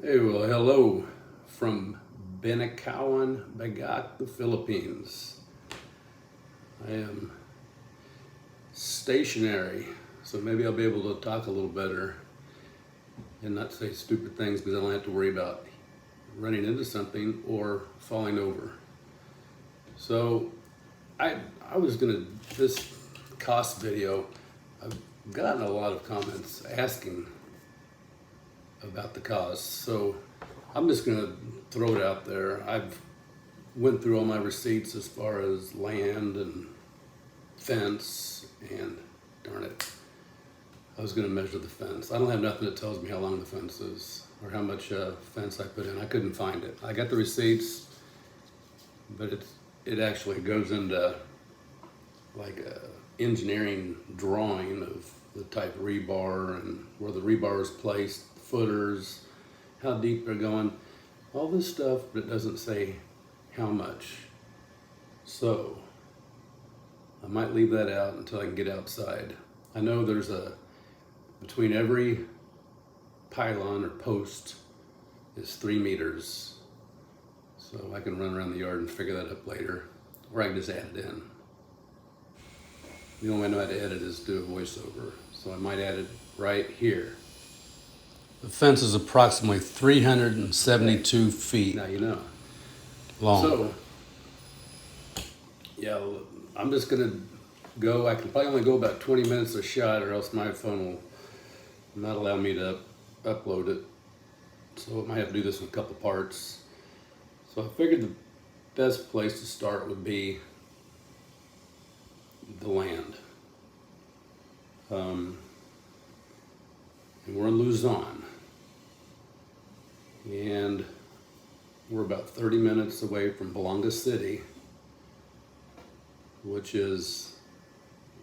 Hey, well, hello from Bagac, the Philippines. I am stationary, so maybe I'll be able to talk a little better and not say stupid things because I don't have to worry about running into something or falling over. So, I I was gonna this cost video. I've gotten a lot of comments asking about the cost, so I'm just gonna throw it out there. I've went through all my receipts as far as land and fence and darn it, I was gonna measure the fence. I don't have nothing that tells me how long the fence is or how much fence I put in. I couldn't find it. I got the receipts, but it actually goes into like a engineering drawing of the type of rebar and where the rebar is placed, footers, how deep they're going, all this stuff, but it doesn't say how much. So I might leave that out until I can get outside. I know there's between every pylon or post is 3 meters. So I can run around the yard and figure that up later, or I can just add it in. The only way I know how to edit is do a voiceover. So I might add it right here. The fence is approximately 372 feet. Now you know. Long. So, yeah, I'm just gonna go. I can probably only go about 20 minutes a shot, or else my phone will not allow me to upload it. So I might have to do this in a couple parts. So I figured the best place to start would be the land. And we're in Luzon. And we're about 30 minutes away from Bagac City, which is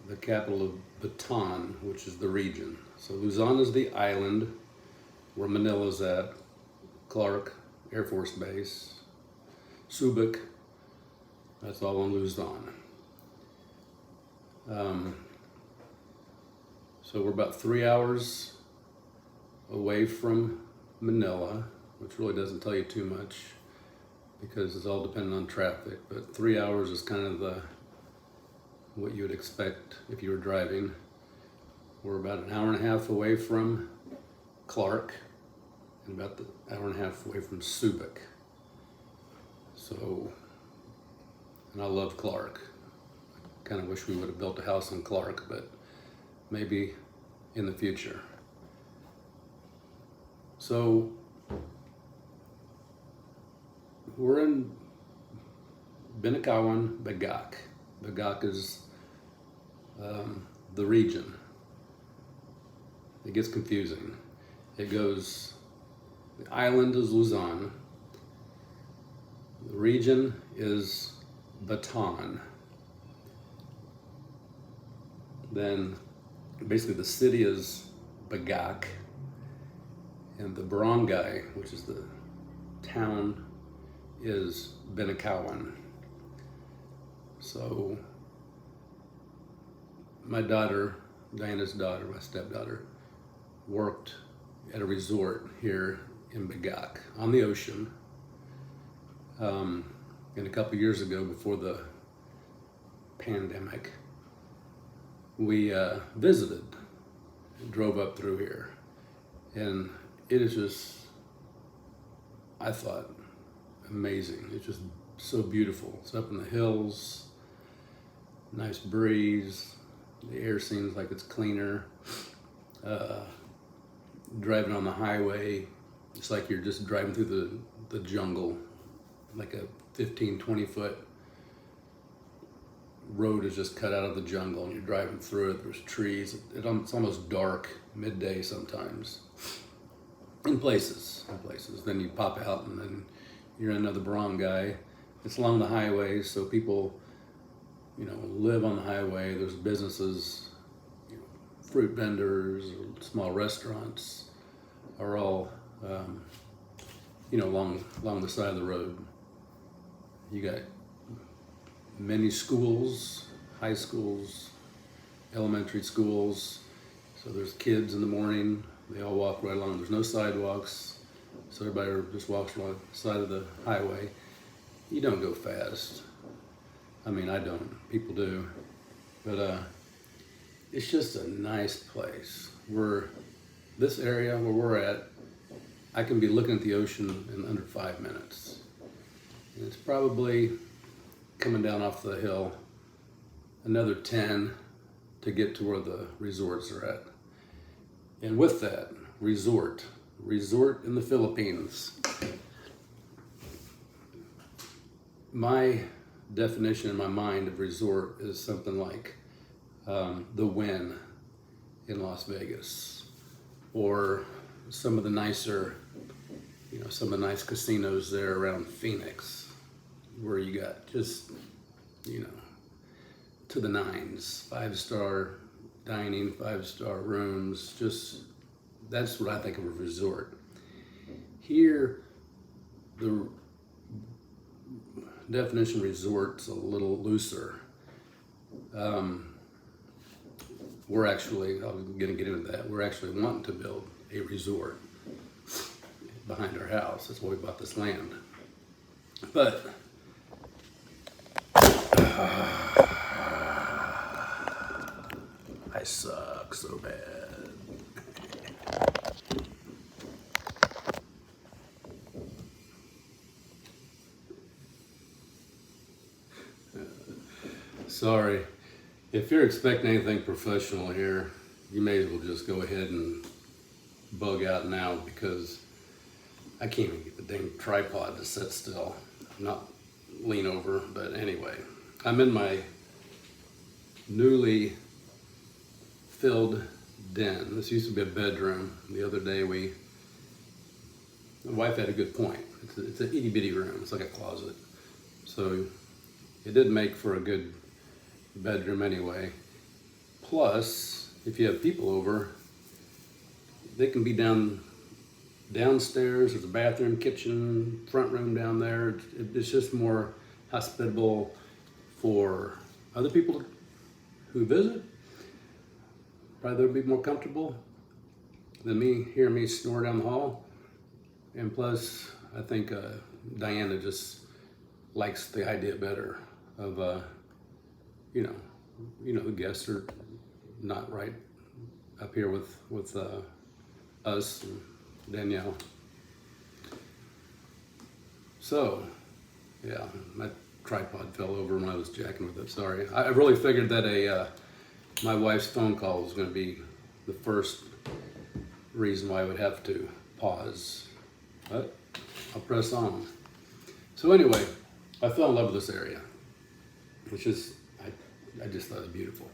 the capital of Bataan, which is the region. So Luzon is the island where Manila's at, Clark Air Force Base, Subic, that's all in Luzon. So we're about 3 hours away from Manila, which really doesn't tell you too much because it's all dependent on traffic, but 3 hours is kind of what you would expect if you were driving. We're about an hour and a half away from Clark and about an hour and a half away from Subic. So, and I love Clark. I kind of wish we would have built a house in Clark, but maybe in the future. So, we're in Bagac. Bagac is the region. It gets confusing. It goes, the island is Luzon. The region is Bataan. Then basically the city is Bagac. And the barangay, which is the town, is Binacawan. So my daughter, Diana's daughter, my stepdaughter, worked at a resort here in Bagac on the ocean. And a couple years ago, before the pandemic, we visited, drove up through here, and it is just, I thought, amazing. It's just so beautiful. It's up in the hills, nice breeze. The air seems like it's cleaner. Driving on the highway, it's like you're just driving through the jungle, like a 15, 20 foot road is just cut out of the jungle and you're driving through it. There's trees. It's almost dark, midday sometimes. In places. Then you pop out and then you're in another barangay. It's along the highway, so people, live on the highway. There's businesses, fruit vendors, or small restaurants are all, along the side of the road. You got many schools, high schools, elementary schools. So there's kids in the morning. They all walk right along. There's no sidewalks. So everybody just walks along the side of the highway. You don't go fast. I mean, I don't. People do. But it's just a nice place. This area where we're at, I can be looking at the ocean in under 5 minutes. And it's probably coming down off the hill another 10 to get to where the resorts are at. And with that, resort in the Philippines. My definition in my mind of resort is something like the Wynn in Las Vegas, or some of the nicer, some of the nice casinos there around Phoenix, where you got just, to the nines, 5-star dining, 5-star rooms, that's what I think of a resort. Here, the definition of resort's a little looser. We're actually, I'm gonna get into that, we're actually wanting to build a resort behind our house. That's why we bought this land. But I suck so bad. Sorry. If you're expecting anything professional here, you may as well just go ahead and bug out now, because I can't even get the dang tripod to sit still, not lean over. But anyway, I'm in my newly filled den. This used to be a bedroom. The other day my wife had a good point. It's an itty bitty room. It's like a closet. So it did make for a good bedroom anyway. Plus, if you have people over, they can be downstairs. There's a bathroom, kitchen, front room down there. It's just more hospitable for other people who visit. Probably they'll be more comfortable than hearing me snore down the hall. And plus, I think Diana just likes the idea better of the guests are not right up here with us and Danielle. So, yeah, my tripod fell over when I was jacking with it. Sorry. I really figured that my wife's phone call was going to be the first reason why I would have to pause. But I'll press on. So anyway, I fell in love with this area, which is, I just thought it was beautiful.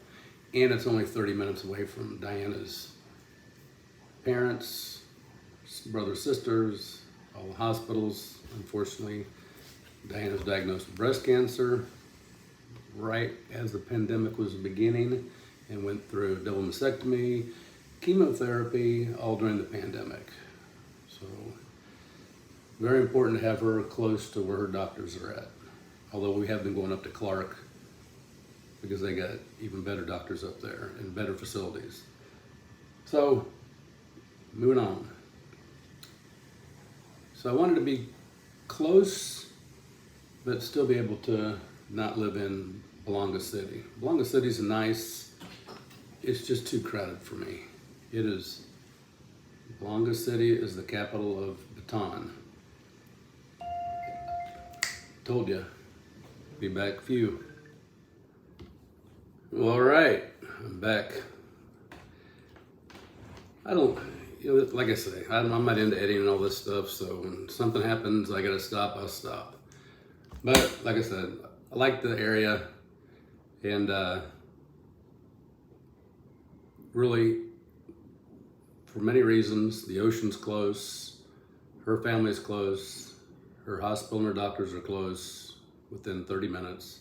And it's only 30 minutes away from Diana's parents, brothers, sisters, all the hospitals. Unfortunately, Diana was diagnosed with breast cancer right as the pandemic was beginning, and went through a double mastectomy, chemotherapy, all during the pandemic. So very important to have her close to where her doctors are at. Although we have been going up to Clark, because they got even better doctors up there and better facilities. So, moving on. So I wanted to be close, but still be able to not live in Bagac City. Bagac City's nice, it's just too crowded for me. It is. Bagac City is the capital of Bataan. Told you, be back few. Well, all right, I'm back. Like I say, I'm not into editing and all this stuff, so when something happens, I gotta stop, I'll stop. But like I said, I like the area, and really, for many reasons, the ocean's close, her family's close, her hospital and her doctors are close, within 30 minutes,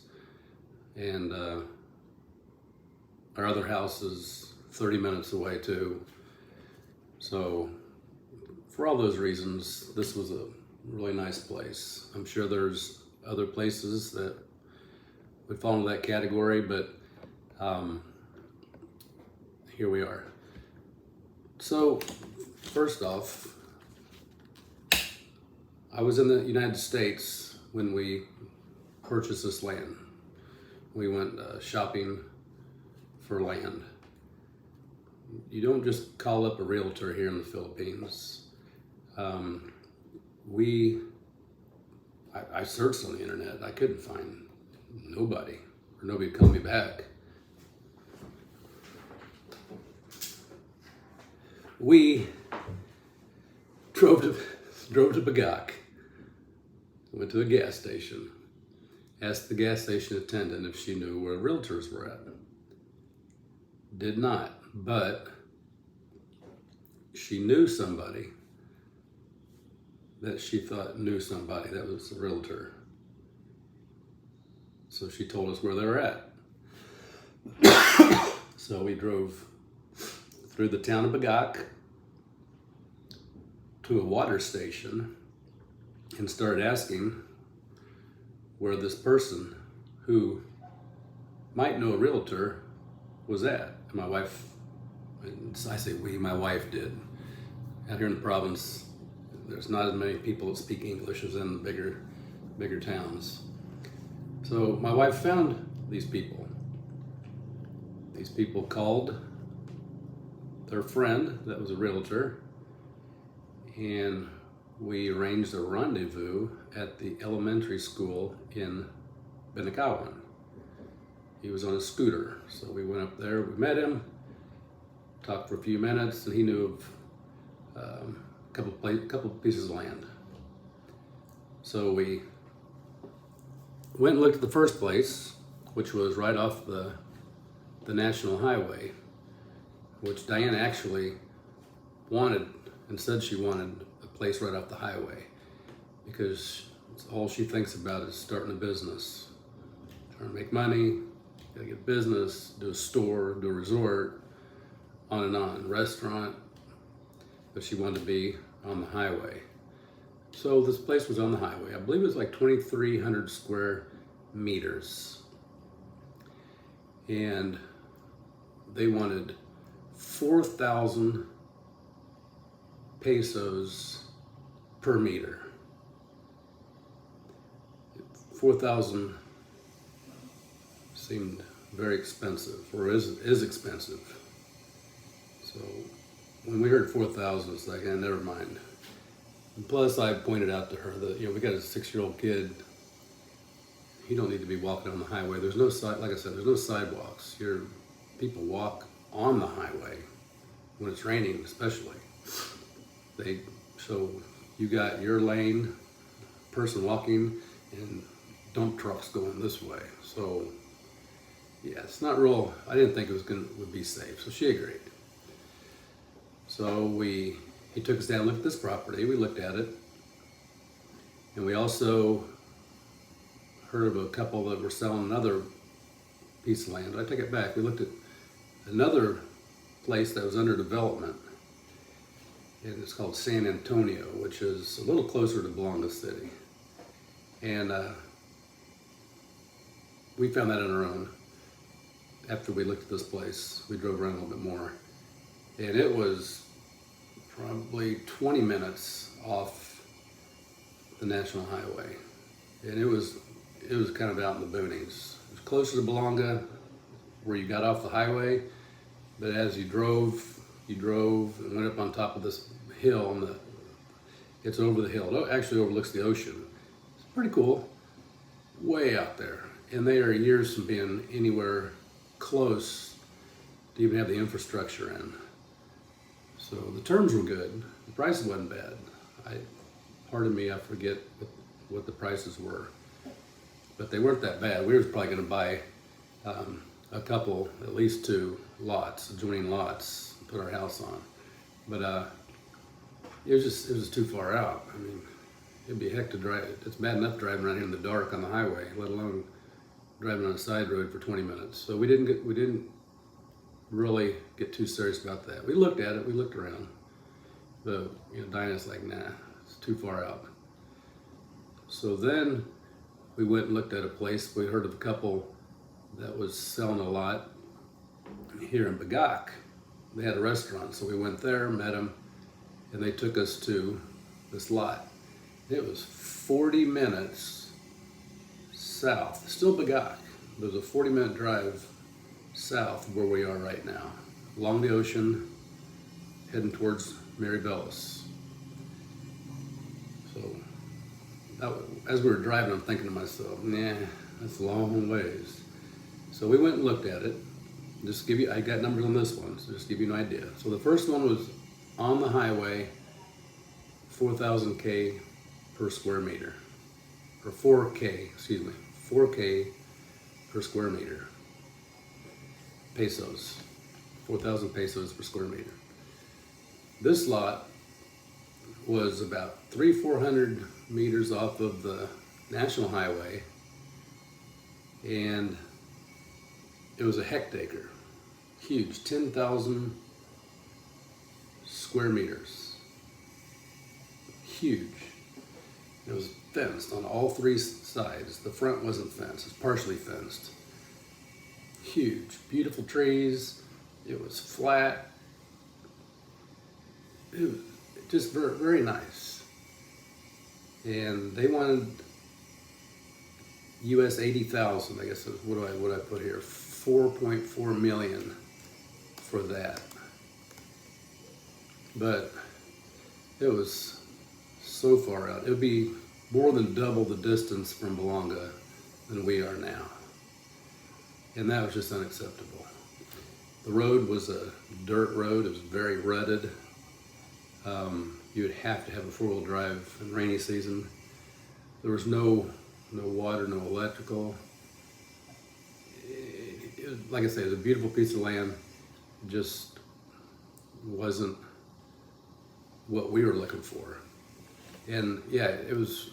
and our other house is 30 minutes away too. So for all those reasons, this was a really nice place. I'm sure there's other places that would fall into that category, but here we are. So first off, I was in the United States when we purchased this land. We went shopping for land. You don't just call up a realtor here in the Philippines. I searched on the internet. I couldn't find nobody, or nobody called me back. We drove to Bagac, went to a gas station, asked the gas station attendant if she knew where realtors were at. Did not, but she knew somebody that she thought knew somebody that was a realtor. So she told us where they were at. So we drove through the town of Bagac to a water station and started asking where this person who might know a realtor was at. And my wife, I say we, my wife did. Out here in the province, there's not as many people that speak English as in the bigger towns. So my wife found these people. These people called their friend that was a realtor, and we arranged a rendezvous at the elementary school in Bagac. He was on a scooter, so we went up there, we met him, talked for a few minutes, and he knew of a couple pieces of land. So we went and looked at the first place, which was right off the National Highway, which Diane actually wanted and said she wanted a place right off the highway because all she thinks about is starting a business, trying to make money, gotta get business, do a store, do a resort, on and on, restaurant, but she wanted to be on the highway. So this place was on the highway. I believe it was like 2,300 square meters. And they wanted 4,000 pesos per meter. 4,000 seemed very expensive, or is expensive. So when we heard 4,000, it's like, never mind. And plus, I pointed out to her that, we got a 6-year-old kid. You don't need to be walking on the highway. There's no like I said, there's no sidewalks. People walk on the highway when it's raining, especially. So you got your lane, person walking, and dump trucks going this way. So yeah, it's not real. I didn't think it would be safe. So she agreed. So he took us down and looked at this property. We looked at it, and we also heard of a couple that were selling another piece of land. I take it back. We looked at another place that was under development, and it's called San Antonio, which is a little closer to Blanca City. And we found that on our own. After we looked at this place, we drove around a little bit more, and it was probably 20 minutes off the National Highway, and it was kind of out in the boonies. It was closer to Blanca, where you got off the highway, but as you drove and went up on top of this hill, and it's over the hill. It actually overlooks the ocean. It's pretty cool, way out there. And they are years from being anywhere close to even have the infrastructure in. So the terms were good. The price wasn't bad. Pardon me, I forget what the prices were, but they weren't that bad. We were probably going to buy a couple, at least 2 lots, adjoining lots, and put our house on. But it was just too far out. I mean, it'd be a heck to drive. It's bad enough driving around here in the dark on the highway, let alone driving on a side road for 20 minutes. So we didn't really get too serious about that. We looked at it, we looked around. But Diana's like, nah, it's too far out. So then we went and looked at a place. We heard of a couple that was selling a lot here in Bagac. They had a restaurant, so we went there, met them, and they took us to this lot. It was 40 minutes south, still Bagac. There's a 40-minute drive south of where we are right now, along the ocean, heading towards Maribel's. So as we were driving, I'm thinking to myself, nah, that's a long ways. So we went and looked at it. Just give you, I got numbers on this one, so just give you an idea. So the first one was on the highway, 4,000 K per square meter, or 4K, excuse me, 4K per square meter. Pesos, 4,000 pesos per square meter. This lot was about 400 meters off of the national highway, and it was a hectare, huge, 10,000 square meters, huge. It was fenced on all three sides. The front wasn't fenced, it's partially fenced. Huge, beautiful trees. It was flat. It was just very, very nice. And they wanted US 80,000, I guess. What do I put here? 4.4 million for that. But it was so far out. It would be more than double the distance from Belonga than we are now. And that was just unacceptable. The road was a dirt road. It was very rutted. You would have to have a four-wheel drive in rainy season. There was no water, no electrical. Like I say, it was a beautiful piece of land. Just wasn't what we were looking for. And yeah, it was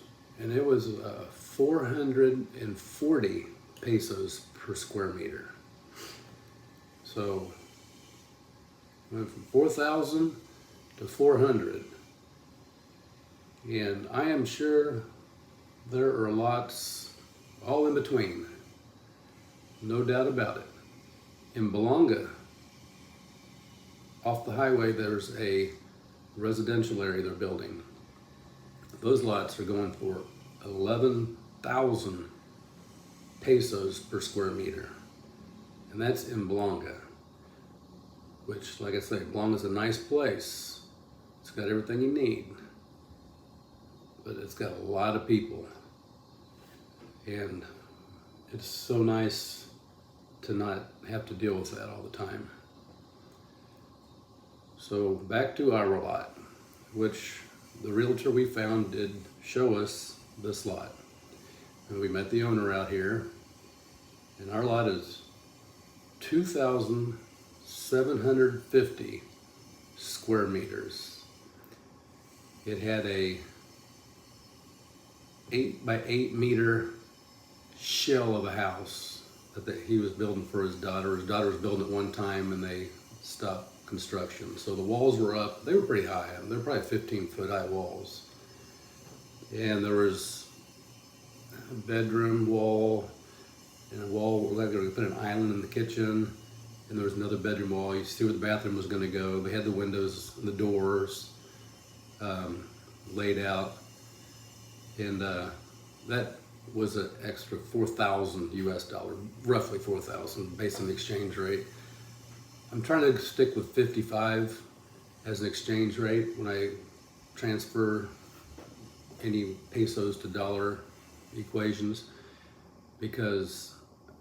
440 pesos per square meter. So went from 4,000 to 400. And I am sure there are lots all in between. No doubt about it. In Belonga, off the highway, there's a residential area they're building. Those lots are going for 11,000 pesos per square meter. And that's in Belonga, which, like I say, Belonga's a nice place. It's got everything you need, but it's got a lot of people. And it's so nice to not have to deal with that all the time. So back to our lot, which the realtor we found did show us this lot. And we met the owner out here, and our lot is 2,750 square meters. It had a 8 by 8 meter shell of a house that he was building for his daughter. His daughter was building it one time and they stopped construction. So the walls were up, they were pretty high. They were probably 15-foot high walls. And there was a bedroom wall and a wall where they were going to put an island in the kitchen. And there was another bedroom wall. You see where the bathroom was going to go. They had the windows and the doors laid out. And that was an extra 4,000 US dollars, roughly 4,000 based on the exchange rate. I'm trying to stick with 55 as an exchange rate when I transfer any pesos to dollar equations, because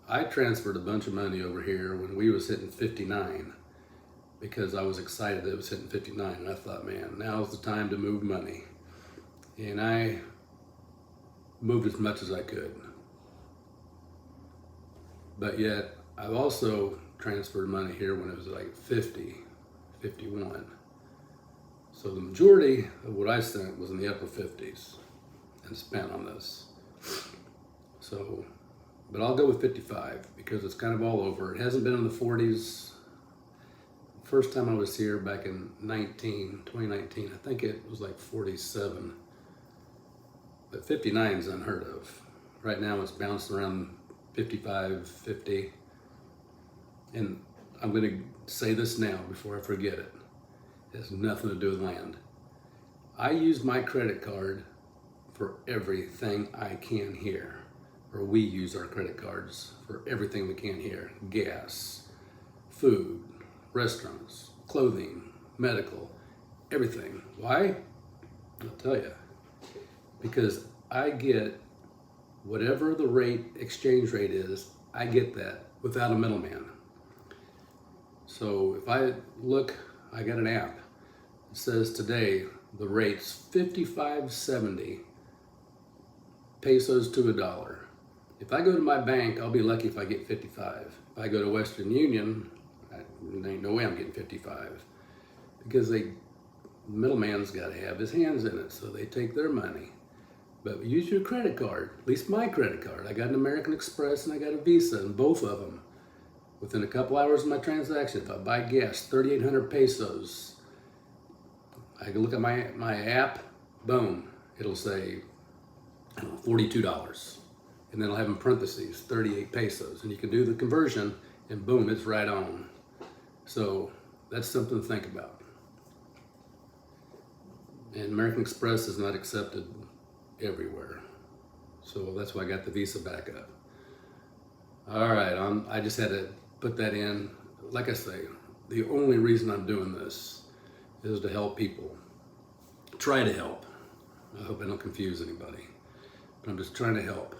I transferred a bunch of money over here when we was hitting 59 because I was excited that it was hitting 59, and I thought, man, now's the time to move money. And I moved as much as I could. But yet, I've also transferred money here when it was like 50, 51. So the majority of what I sent was in the upper 50s and spent on this. So, but I'll go with 55 because it's kind of all over. It hasn't been in the 40s. First time I was here back in 2019, I think it was like 47. But 59 is unheard of. Right now it's bouncing around 55, 50. And I'm going to say this now before I forget it. It has nothing to do with land. I used my credit card for everything I can here. Or we use our credit cards for everything we can here. Gas, food, restaurants, clothing, medical, everything. Why? I'll tell you. Because I get whatever the exchange rate is, I get that without a middleman. So if I look, I got an app. It says today the rate's 55.70 pesos to a dollar. If I go to my bank, I'll be lucky if I get 55. If I go to Western Union, there ain't no way I'm getting 55, because the middleman's got to have his hands in it, so they take their money. But use your credit card, at least my credit card. I got an American Express and I got a Visa, and both of them, within a couple hours of my transaction, if I buy gas, 3,800 pesos, I can look at my app, boom, it'll say, I don't know, $42. And then I'll have in parentheses, 38 pesos. And you can do the conversion and boom, it's right on. So that's something to think about. And American Express is not accepted everywhere. So that's why I got the Visa back up. All right, I just had to put that in. Like I say, the only reason I'm doing this is to help people. Try to help. I hope I don't confuse anybody. But I'm just trying to help.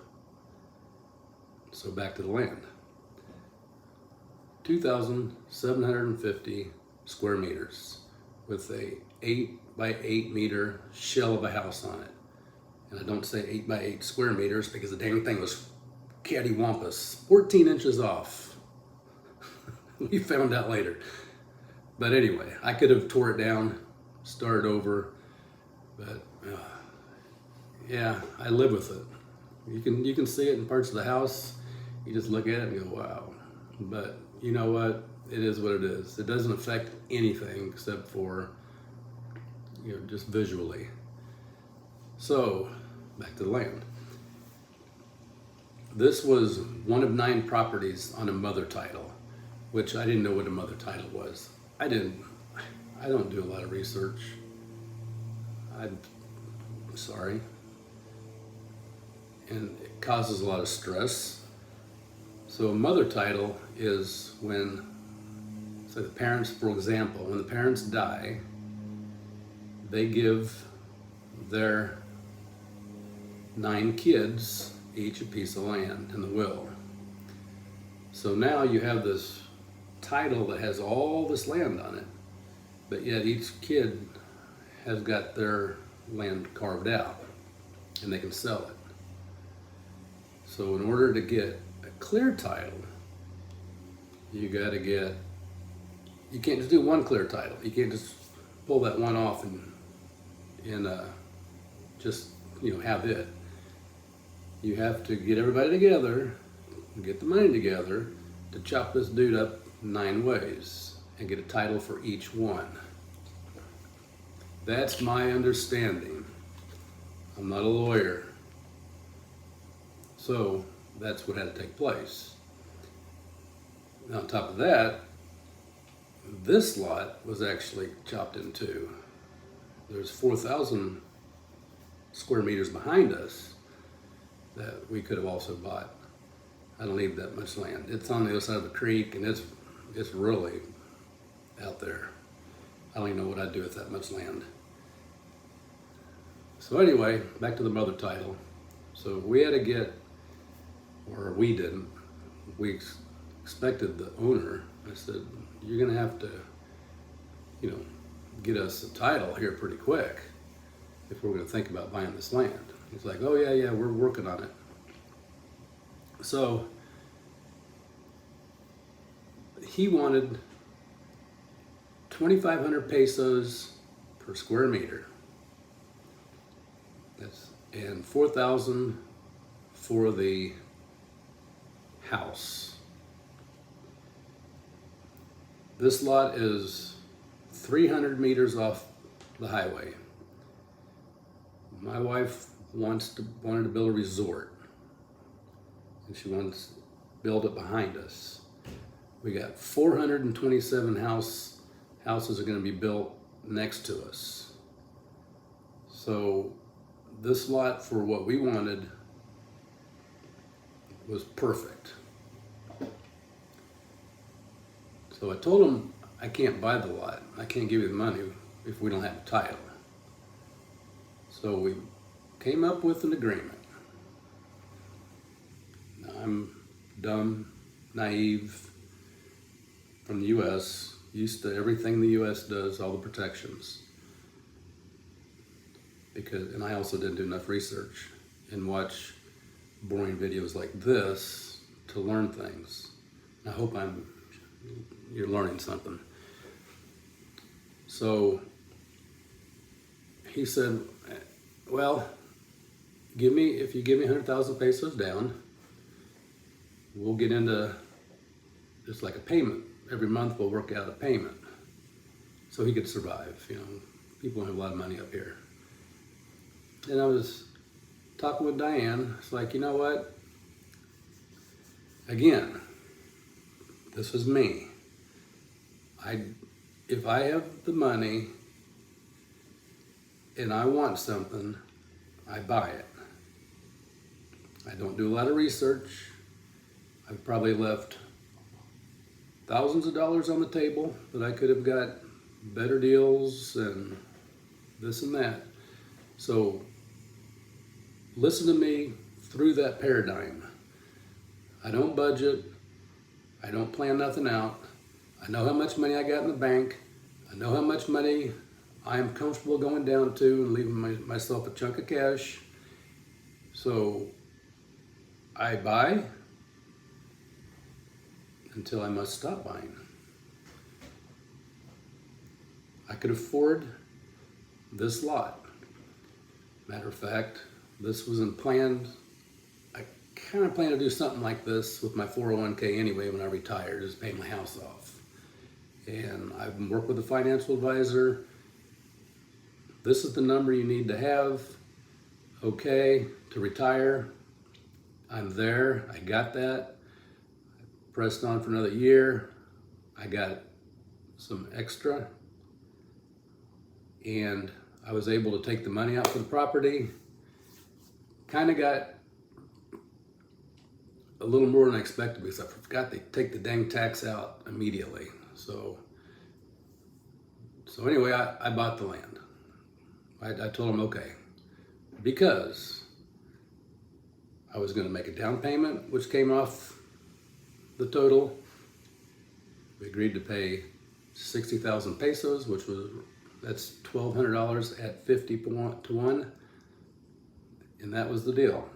So back to the land. 2,750 square meters with a 8 by 8 meter shell of a house on it. And I don't say 8 by 8 square meters because the dang thing was cattywampus, 14 inches off. We found out later. But anyway, I could have tore it down, started over, but yeah, I live with it. You can see it in parts of the house. You just look at it and go, wow. But you know what? It is what it is. It doesn't affect anything except for, just visually. So, back to the land. This was one of 9 properties on a mother title, which I didn't know what a mother title was. I don't do a lot of research. I'm sorry. And it causes a lot of stress. So a mother title is when, so the parents, for example, when the parents die, they give their 9 kids each a piece of land in the will. So now you have this title that has all this land on it, but yet each kid has got their land carved out and they can sell it. So in order to get a clear title, you can't just do one clear title. You can't just pull that one off and just have it. You have to get everybody together, get the money together to chop this dude up 9 ways and get a title for each one. That's my understanding. I'm not a lawyer. So that's what had to take place. Now on top of that, this lot was actually chopped in 2. There's 4,000 square meters behind us that we could have also bought. I don't need that much land. It's on the other side of a creek and it's really out there. I don't even know what I'd do with that much land. So anyway, back to the mother title. So we had to get, or we didn't, we expected the owner. I said, you're gonna have to, get us a title here pretty quick if we're gonna think about buying this land. He's like, oh yeah, we're working on it. So he wanted 2,500 pesos per square meter. And 4,000 for the house. This lot is 300 meters off the highway. My wife wanted to build a resort, and she wants to build it behind us. We got 427 houses are going to be built next to us. So this lot for what we wanted was perfect. So I told him, I can't buy the lot. I can't give you the money if we don't have a title. So we came up with an agreement. Now, I'm dumb, naive, from the U.S., used to everything the U.S. does, all the protections. And I also didn't do enough research and watch boring videos like this to learn things. I hope you're learning something. So he said, well, if you give me 100,000 pesos down, we'll get into just like a payment. Every month we'll work out a payment so he could survive. You know, people don't have a lot of money up here. And I was talking with Diane. It's like, you know what? Again, this was me. If I have the money and I want something, I buy it. I don't do a lot of research. I've probably left thousands of dollars on the table that I could have got better deals and this and that. So listen to me through that paradigm. I don't budget. I don't plan nothing out. I know how much money I got in the bank. I know how much money I am comfortable going down to and leaving myself a chunk of cash. So I buy until I must stop buying. I could afford this lot. Matter of fact, this wasn't planned. I kind of plan to do something like this with my 401k anyway when I retire, just pay my house off. And I've worked with a financial advisor. This is the number you need to have, okay, to retire. I'm there, I got that. Pressed on for another year. I got some extra. And I was able to take the money out for the property. Kind of got a little more than I expected because I forgot to take the dang tax out immediately. So anyway, I bought the land. I told him, okay, because I was going to make a down payment, which came off the total. We agreed to pay 60,000 pesos, that's $1,200 at 50 to 1. And that was the deal.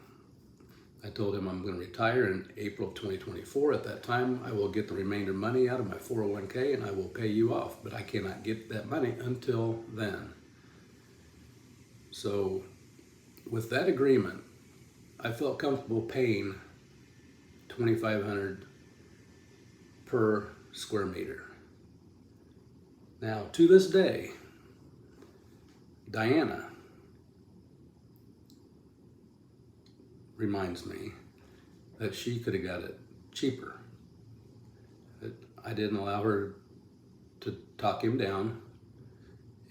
I told him I'm going to retire in April 2024. At that time, I will get the remainder money out of my 401k and I will pay you off, but I cannot get that money until then. So with that agreement, I felt comfortable paying $2,500 per square meter. Now, to this day, Diana reminds me that she could have got it cheaper. That I didn't allow her to talk him down,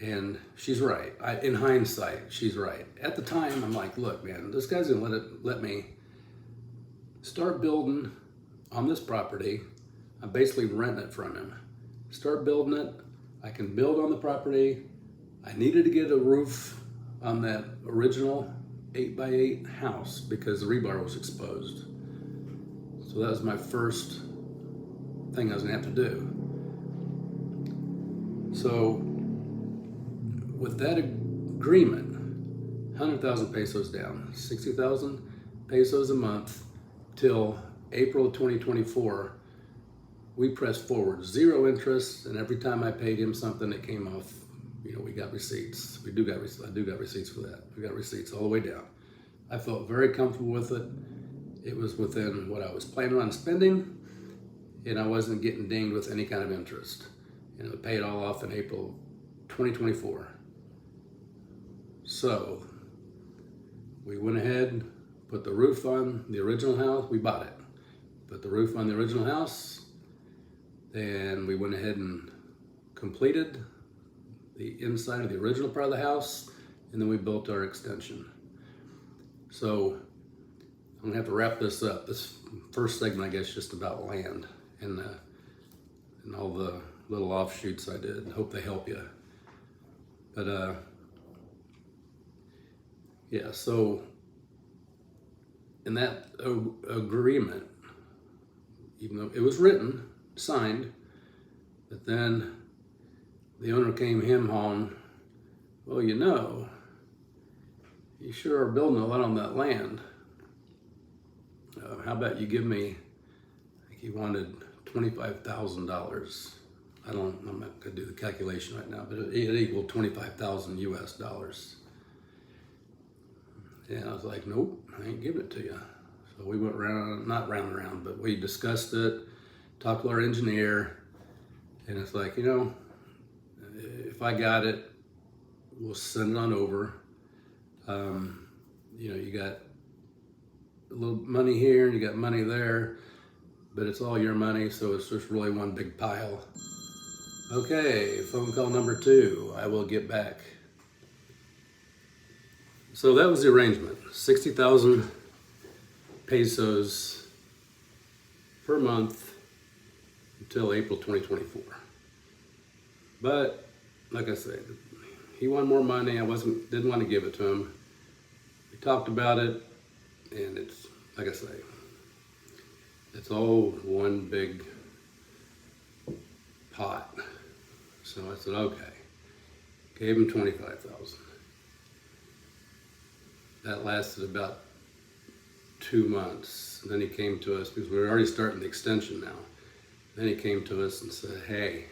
and she's right. In hindsight, she's right. At the time, I'm like, look, man, this guy's gonna let me start building on this property. I'm basically renting it from him. Start building it. I can build on the property. I needed to get a roof on that original 8x8 house because the rebar was exposed. So that was my first thing I was gonna have to do. So with that agreement, 100,000 pesos down, 60,000 pesos a month till April 2024, we pressed forward, 0 interest, and every time I paid him something, it came off. You know, we got receipts. I do got receipts for that. We got receipts all the way down. I felt very comfortable with it. It was within what I was planning on spending, and I wasn't getting dinged with any kind of interest. And it would pay it all off in April 2024. So we went ahead, put the roof on the original house. We bought it. Put the roof on the original house. Then we went ahead and completed the inside of the original part of the house, and then we built our extension. So I'm gonna have to wrap this up. This first segment, I guess, just about land and all the little offshoots I did. Hope they help you. But yeah, so in that agreement, even though it was written, signed, but then the owner came home, well, you sure are building a lot on that land. How about you give me, I think he wanted $25,000. I'm not gonna do the calculation right now, but it equaled 25,000 US dollars. And I was like, nope, I ain't giving it to you. So we went not round and round, but we discussed it, talked to our engineer, and it's like, if I got it, we'll send it on over. You got a little money here and you got money there, but it's all your money, so it's just really one big pile. Okay, phone call number 2. I will get back. So that was the arrangement. 60,000 pesos per month until April 2024. But like I said, he wanted more money. I didn't want to give it to him. We talked about it, and it's like I say, it's all one big pot. So I said, okay. Gave him 25,000. That lasted about 2 months. Then he came to us because we were already starting the extension now. Then he came to us and said, hey,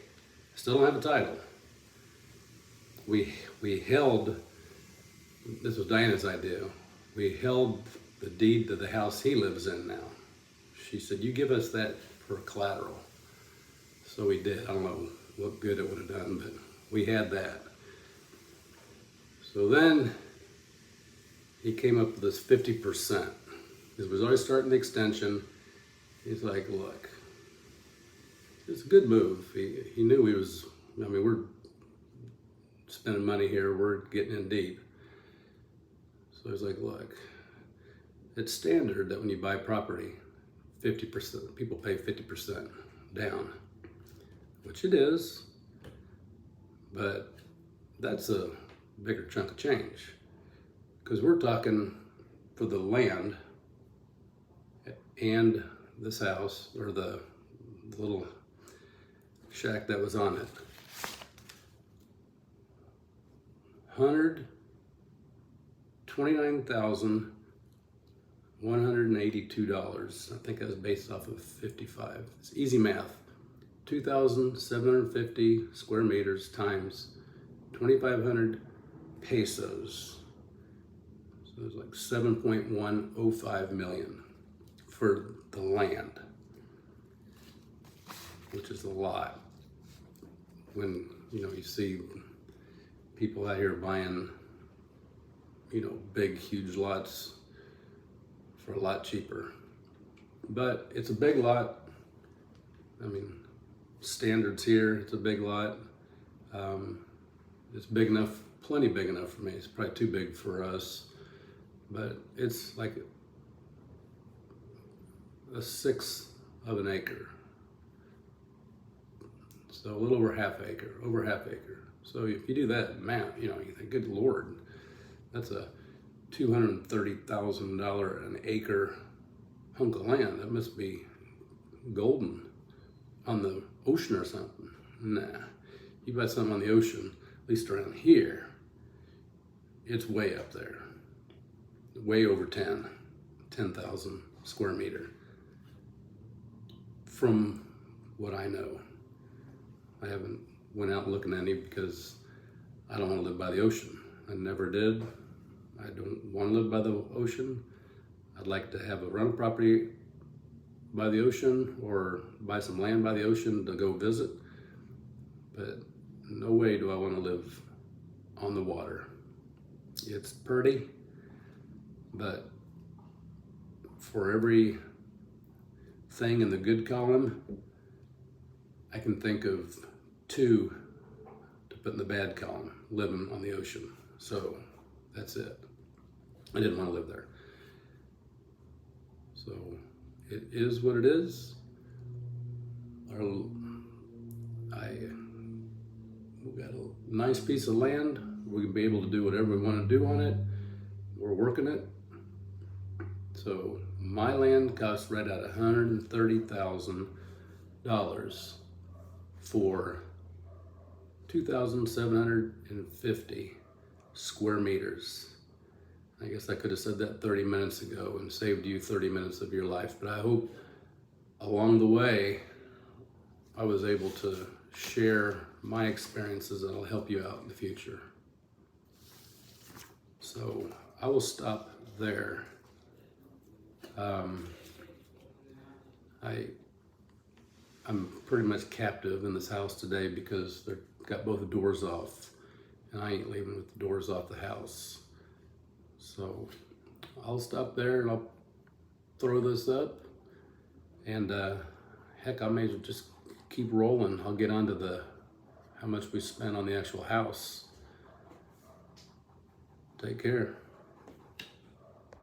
I still don't have a title. We held, this was Diana's idea, we held the deed to the house he lives in now. She said, you give us that for collateral. So we did. I don't know what good it would have done, but we had that. So then he came up with this 50%. Because we was already starting the extension. He's like, look, it's a good move. He knew we're spending money here, we're getting in deep. So he's like, look, it's standard that when you buy property, 50%, people pay 50% down, which it is, but that's a bigger chunk of change. Because we're talking for the land and this house, or the little shack that was on it, $129,182. I think that was based off of 55. It's easy math. 2,750 square meters times 2,500 pesos. So it's like 7.105 million for the land, which is a lot. When you see people out here buying big huge lots for a lot cheaper, but it's a big lot. Standards here, it's a big lot. It's big enough, plenty big enough for me. It's probably too big for us, but it's like a sixth of an acre. So a little over half acre. So if you do that math, you think, good Lord, that's a $230,000 an acre hunk of land. That must be golden on the ocean or something. Nah, you buy something on the ocean, at least around here, it's way up there. Way over 10,000 square meter. From what I know. I haven't went out looking at any because I don't want to live by the ocean. I never did. I don't want to live by the ocean. I'd like to have a rental property by the ocean or buy some land by the ocean to go visit. But no way do I want to live on the water. It's pretty, but for every thing in the good column, I can think of 2 to put in the bad column, living on the ocean. So that's it. I didn't want to live there. So it is what it is. We got a nice piece of land. We can be able to do whatever we want to do on it. We're working it. So my land cost right at $130,000 for 2,750 square meters. I guess I could have said that 30 minutes ago and saved you 30 minutes of your life, but I hope along the way I was able to share my experiences that'll help you out in the future. So I will stop there. I'm pretty much captive in this house today because they've got both the doors off, and I ain't leaving with the doors off the house. So I'll stop there and I'll throw this up, and heck, I may as well just keep rolling. I'll get onto how much we spent on the actual house. Take care.